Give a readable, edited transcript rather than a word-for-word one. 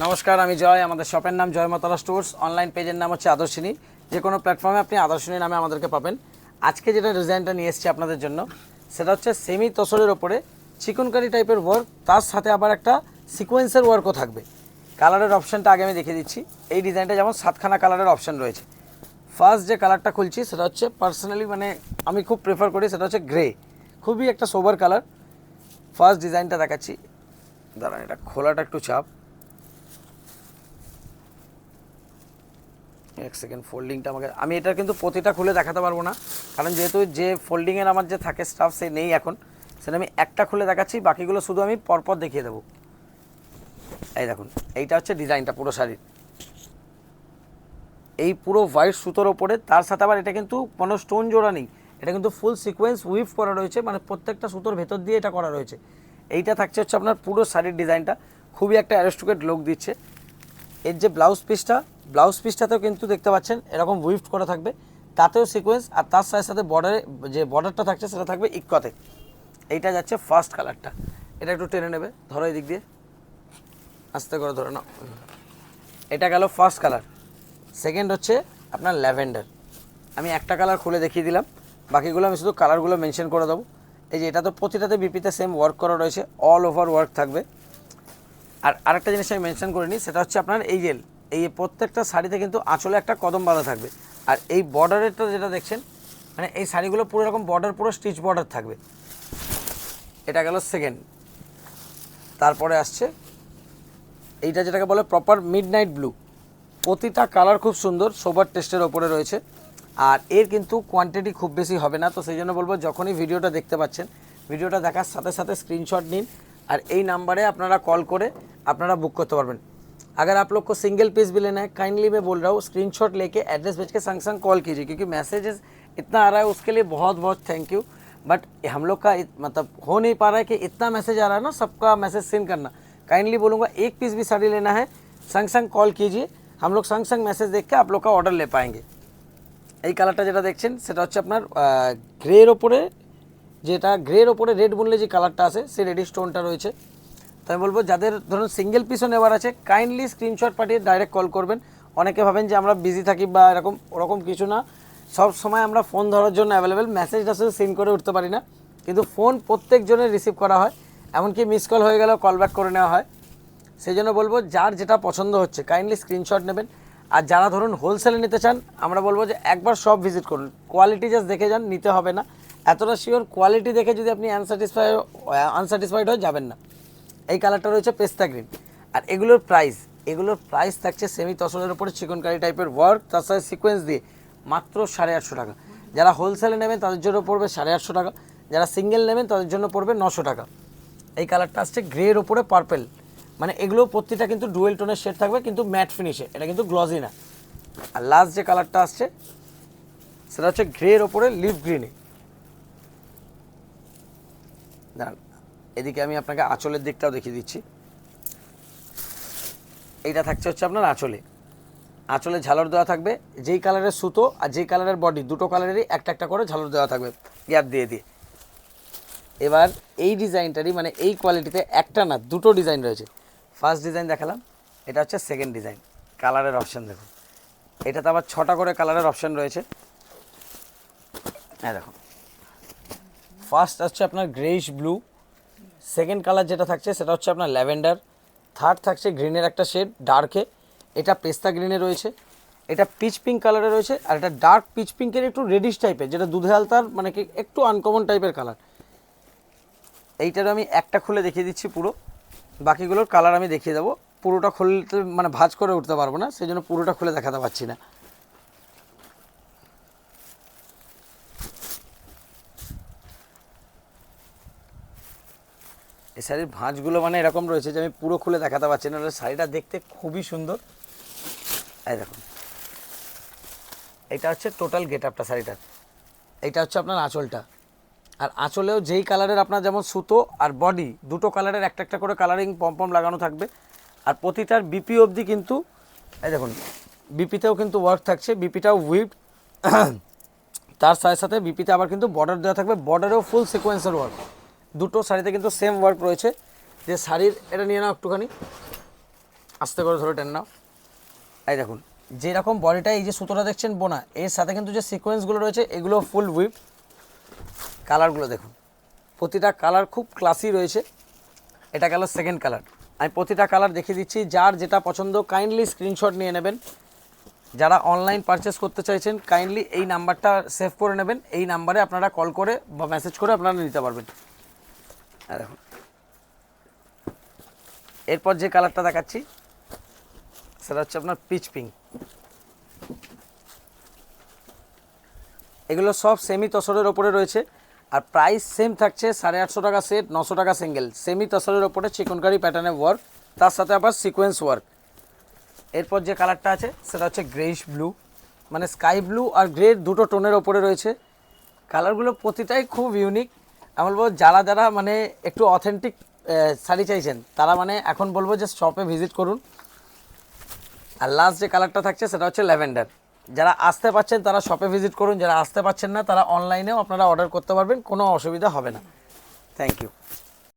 নমস্কার, আমি জয়। আমাদের শপের নাম জয় মাতারা স্টোর্স। অনলাইন পেজের নাম হচ্ছে আদর্শিনী। যে কোনো প্ল্যাটফর্মে আপনি আদর্শিনী নামে আমাদেরকে পাবেন। আজকে যেটা ডিজাইনটা নিয়ে এসেছি আপনাদের জন্য, সেটা হচ্ছে সেমি তসরের ওপরে চিকনকারি টাইপের ওয়ার্ক, তার সাথে আবার একটা সিকোয়েন্সের ওয়ার্কও থাকবে। কালারের অপশানটা আগে আমি দেখিয়ে দিচ্ছি। এই ডিজাইনটা যেমন 7খানা কালারের অপশান রয়েছে। ফার্স্ট যে কালারটা খুলছি সেটা হচ্ছে পার্সোনালি আমি খুব প্রেফার করি, সেটা হচ্ছে গ্রে। খুবই একটা সোবার কালার। ফার্স্ট ডিজাইনটা দেখাচ্ছি, দাঁড়ান এটা খোলাটা একটু চাপ। এক সেকেন্ড, ফোল্ডিংটা আমি এটা কিন্তু প্রতিটা খুলে দেখাতে পারবো না, কারণ যেহেতু যে ফোল্ডিংয়ের আমার যে থাকে স্টাফ সে নেই এখন, সেটা আমি একটা খুলে দেখাচ্ছি, বাকিগুলো শুধু আমি পরপর দেখিয়ে দেবো। এই দেখুন, এইটা হচ্ছে ডিজাইনটা পুরো শাড়ির। এই পুরো হোয়াইট সুতোর ওপরে, তার সাথে আবার এটা কিন্তু কোনো স্টোন জোড়া নেই, এটা কিন্তু ফুল সিকোয়েন্স উইভ করা রয়েছে, প্রত্যেকটা সুতোর ভেতর দিয়ে এটা করা রয়েছে। এইটা থাকছে হচ্ছে আপনার পুরো শাড়ির ডিজাইনটা, খুবই একটা অ্যারিস্টোক্রেট লুক দিচ্ছে। এর যে ব্লাউজ পিসটাতেও কিন্তু দেখতে পাচ্ছেন এরকম উইফট করা থাকবে, তাতেও সিকোয়েন্স, আর তার সাথে সাথে বর্ডারটা থাকছে সেটা থাকবে ইক্কতে। এইটা যাচ্ছে ফার্স্ট কালারটা। এটা একটু টেনে নেবে, ধরো এই দিক দিয়ে, আস্তে করে ধরে নাও। এটা গেল ফার্স্ট কালার। সেকেন্ড হচ্ছে আপনার ল্যাভেন্ডার। আমি একটা কালার খুলে দেখিয়ে দিলাম, বাকিগুলো আমি শুধু কালারগুলো মেনশন করে দেবো। এই যে এটা তো প্রতিটাতে বিপিতে সেম ওয়ার্ক করা রয়েছে, অল ওভার ওয়ার্ক থাকবে। আর আরেকটা জিনিস আমি মেনশন করে নিই, সেটা হচ্ছে আপনার এই প্রত্যেকটা শাড়িতে কিন্তু আঁচলে একটা কদম বাঁধা থাকবে। আর এই বর্ডারেরটা যেটা দেখছেন, এই শাড়িগুলো পুরো এরকম বর্ডার, পুরো স্টিচ বর্ডার থাকবে। এটা গেল সেকেন্ড। তারপরে আসছে এইটা যেটাকে বলে প্রপার মিডনাইট ব্লু। প্রতিটা কালার খুব সুন্দর, সোবার টেস্টের ওপরে রয়েছে। আর এর কিন্তু কোয়ান্টিটি খুব বেশি হবে না, তো সেই জন্য বলবো যখনই ভিডিওটা দেখতে পাচ্ছেন, ভিডিওটা দেখার সাথে সাথে স্ক্রিনশট নিন, আর এই नाम्बारे আপনারা কল করে আপনারা বুক করতে পারবেন। अगर आप लोग को सिंगल पीस भी लेना है, काइंडली मैं बोल रहा हूँ स्क्रीनशॉट लेके एड्रेस भेज के संग संग कॉल कीजिए, क्योंकि मैसेजेस इतना आ रहा है, उसके लिए बहुत बहुत थैंक यू। बट हम लोग का मतलब हो नहीं पा रहा है कि इतना मैसेज आ रहा है ना, सबका मैसेज सेंड करना। काइंडली बोलूँगा एक पीस भी साड़ी लेना है, संग संग कॉल कीजिए, हम लोग संग संग मैसेज देख के आप लोग का ऑर्डर ले पाएंगे। এই কালারটা যেটা দেখছেন সেটা হচ্ছে আপনার গ্রের ওপরে রেড বুনলে যে কালারটা আছে সেই রেডি স্টোনটা রয়েছে। তো আমি বলবো যাদের ধরুন সিঙ্গেল পিসও নেওয়ার আছে, কাইন্ডলি স্ক্রিনশট পাঠিয়ে ডাইরেক্ট কল করবেন। অনেকে ভাবেন যে আমরা বিজি থাকি বা ওরকম কিছু না, সব সময় আমরা ফোন ধরার জন্য অ্যাভেলেবেল, মেসেজটা শুধু সিন করে উঠতে পারি না, কিন্তু ফোন প্রত্যেকজনের রিসিভ করা হয়, এমনকি মিস কল হয়ে গেলেও কল ব্যাক করে নেওয়া হয়। সেই জন্য বলবো যার যেটা পছন্দ হচ্ছে কাইন্ডলি স্ক্রিনশট নেবেন। আর যারা ধরুন হোলসেলে নিতে চান, আমরা বলবো যে একবার শপ ভিজিট করুন, কোয়ালিটি জাস্ট দেখে যান, নিতে হবে না। এতটা শিওর কোয়ালিটি দেখে যদি আপনি আনস্যাটিসফাইড হয়ে যাবেন না। এই কালারটা রয়েছে পেস্তা গ্রিন। আর এগুলোর প্রাইস থাকছে সেমি তসরের উপরে চিকনকারি টাইপের ওয়ার্ক, তার সাথে সিকোয়েন্স দিয়ে মাত্র 850 টাকা। যারা হোলসেলে নেবেন তাদের জন্য পড়বে 850 টাকা, যারা সিঙ্গেল নেবেন তাদের জন্য পড়বে 900 টাকা। এই কালারটা আসছে গ্রের ওপরে পার্পেল, এগুলো প্রতিটা কিন্তু ডুয়েল টোনের শেড থাকবে, কিন্তু ম্যাট ফিনিশে, এটা কিন্তু গ্লসি না। আর লাস্ট যে কালারটা আসছে সেটা হচ্ছে গ্রের ওপরে লিফ গ্রিনে। দাঁড়ান, এদিকে আমি আপনাকে আঁচলের দিকটাও দেখিয়ে দিচ্ছি। এইটা থাকছে হচ্ছে আপনার আঁচলে ঝালর দেওয়া থাকবে, যেই কালারের সুতো আর যেই কালারের বডি, দুটো কালারেরই একটা একটা করে ঝালর দেওয়া থাকবে গ্যাপ দিয়ে দিয়ে। এবার এই ডিজাইনটারই এই কোয়ালিটিতে একটা না দুটো ডিজাইন রয়েছে। ফার্স্ট ডিজাইন দেখালাম, এটা হচ্ছে সেকেন্ড ডিজাইন। কালারের অপশান দেখুন, এটাতে আবার 6টা করে কালারের অপশান রয়েছে। হ্যাঁ দেখুন, ফার্স্ট হচ্ছে আপনার গ্রেইশ ব্লু, সেকেন্ড কালার যেটা থাকছে সেটা হচ্ছে আপনার ল্যাভেন্ডার, থার্ড থাকছে গ্রিনের একটা শেড ডার্কে, এটা পেস্তা গ্রিনে রয়েছে, এটা পিচ পিঙ্ক কালারে রয়েছে, আর এটা ডার্ক পিচ পিঙ্কের একটু রেডিশ টাইপের, যেটা দুধে হালতার কি একটু আনকমন টাইপের কালার। এইটার আমি একটা খুলে দেখিয়ে দিচ্ছি পুরো, বাকিগুলোর কালার আমি দেখিয়ে দেবো। পুরোটা খুলতে ভাঁজ করে উঠতে পারবো না, সেই জন্য পুরোটা খুলে দেখাতে পারছি না। এই শাড়ির ভাঁজগুলো এরকম রয়েছে যে আমি পুরো খুলে দেখাতে পারছি না। শাড়িটা দেখতে খুবই সুন্দর। এই দেখুন, এটা হচ্ছে টোটাল গেট আপটা শাড়িটার। এইটা হচ্ছে আপনার আঁচলটা, আর আঁচলেও যেই কালারের আপনার যেমন সুতো আর বডি, দুটো কালারের একটা একটা করে কালারিং পম লাগানো থাকবে। আর প্রতিটার বিপি অবধি কিন্তু এই দেখুন, বিপিতেও কিন্তু ওয়ার্ক থাকছে, বিপিটাও উইভড, তার সাথে সাথে বিপিতে আবার কিন্তু বর্ডার দেওয়া থাকবে, বর্ডারেও ফুল সিকোয়েন্সের ওয়ার্ক। দুটো শাড়িতে কিন্তু সেম ওয়ার্ক রয়েছে। যে শাড়ির এটা নিয়ে নাও একটুখানি, আস্তে করে ধরে টেন নাও। এই দেখুন যেরকম বডিটা এই যে সুতোটা দেখছেন বোনা, এর সাথে কিন্তু যে সিকোয়েন্সগুলো রয়েছে এগুলো ফুল উইভ। কালারগুলো দেখুন, প্রতিটা কালার খুব ক্লাসি রয়েছে। এটা গেল সেকেন্ড কালার। আমি প্রতিটা কালার দেখিয়ে দিচ্ছি, যার যেটা পছন্দ কাইন্ডলি স্ক্রিনশট নিয়ে নেবেন। যারা অনলাইন পারচেস করতে চাইছেন কাইন্ডলি এই নাম্বারটা সেভ করে নেবেন, এই নাম্বারে আপনারা কল করে বা মেসেজ করে আপনারা নিতে পারবেন। দেখুন এরপর যে কালারটা দেখাচ্ছি সেটা হচ্ছে আপনার পিচ পিঙ্ক। এগুলো সব সেমি তসরের ওপরে রয়েছে, আর প্রাইস সেম থাকছে 850 টাকা সেট, 900 টাকা সিঙ্গেল। সেমি তসরের ওপরে চিকনকারি প্যাটার্নের ওয়ার্ক, তার সাথে আবার সিকোয়েন্স ওয়ার্ক। এরপর যে কালারটা আছে সেটা হচ্ছে গ্রেইশ ব্লু, মানে স্কাই ব্লু আর গ্রে দুটো টোনের ওপরে রয়েছে। কালারগুলো প্রতিটাই খুব ইউনিক। আমি বলবো যারা যারা মানে একটু অথেন্টিক শাড়ি চাইছেন তারা মানে এখন বলবো যে শপে ভিজিট করুন। আর লাস্ট যে কালারটা থাকছে সেটা হচ্ছে ল্যাভেন্ডার। যারা আসতে পারছেন তারা শপে ভিজিট করুন, যারা আসতে পারছেন না তারা অনলাইনেও আপনারা অর্ডার করতে পারবেন, কোনো অসুবিধা হবে না। Thank you.